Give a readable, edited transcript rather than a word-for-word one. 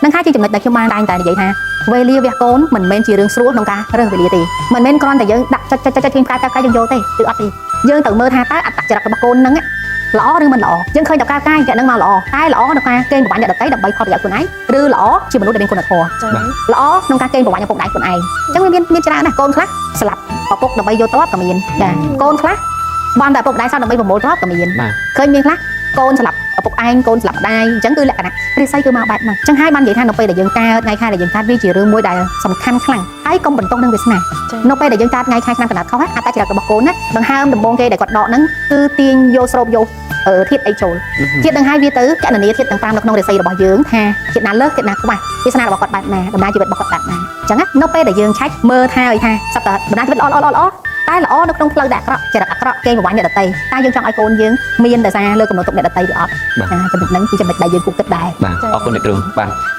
នឹងហើយជាចំណុចដែលខ្ញុំបានតែនិយាយថាវេលាវះកូនមិនមែនជារឿងស្រួលក្នុងការរើសវេលាទេមិនមែនគ្រាន់តែយើងដាក់ចិត្តយើងកាយយើងយកទេគឺអត់ទេយើងត្រូវមើលថាតើអត្តចរិតរបស់កូនហ្នឹងល្អឬមិនល្អយើងឃើញតែកាយអ្នកហ្នឹងមកល្អតែល្អក្នុងការកេងប្រវ័ញ្ចអ្នកដទៃដើម្បីផលប្រយោជន៍ខ្លួនឯងឬល្អជាមនុស្សដែលមានគុណធម៌ល្អក្នុងការកេងប្រវ័ញ្ចឪពុកម្ដាយខ្លួនឯងអញ្ចឹងមានច្រើនណាស់កូនខ្លះស្លាប់ឪពុកដើម្បីយកទ្រព្យក៏មានចាកូនខ្លះបានតែឪពុកម្ដាយសោះដើម្បីប្រមូលទ្រព្យក៏មានឃើញមានខ្លះកូនស្លាប់ឪពុកឯងកូនស្លាប់ម្ដាយអញ្ចឹងគឺលក្ខណៈរិស័យគឺមកបែបហ្នឹងអញ្ចឹងហើយបាននិយាយថានៅពេលដែលយើងកើតថ្ងៃខែដែលយើងកើតវាជារឿងមួយដែលសំខាន់ខ្លាំងហើយកុំបន្ទោសនឹងវាសនានៅពេលដែលយើងកើតថ្ងៃខែឆ្នាំកណ្ដាលខុសអត្តចរិតរបស់កូនណាដង្ហើមដំបងគេដែលគាត់ដកហ្នឹងគឺទាញយកស្រូបយកធាតុអីចូលធាតុនឹងហើយវាទៅកណនីធាតុទាំង5នៅក្នុងរិស័យរបស់យើងថាធាតុណាលើសធាតុណាខ្វះវាសនារបស់គាត់បែបណាដំណើរជីវិតរបស់គាត់បែបណាអញ្ចឹងនៅពេលដែលយើងឆែកមើលថាឲ្យថាសត្វតែដំណើរជីវិតល្អតែល្អនៅក្នុងផ្លូវដែលអាក្រក់ចរិតអាក្រក់គេប្រវ័ញ្ចអ្នកដទៃតែយើងចង់ឲ្យកូនយើងមានដោយសារលើកំណត់ទុកអ្នកដទៃឬអត់ចំណុចហ្នឹងគឺចំណុចដែលយើងគូគិតដែរបាទអរគុណអ្នកគ្រូបាទ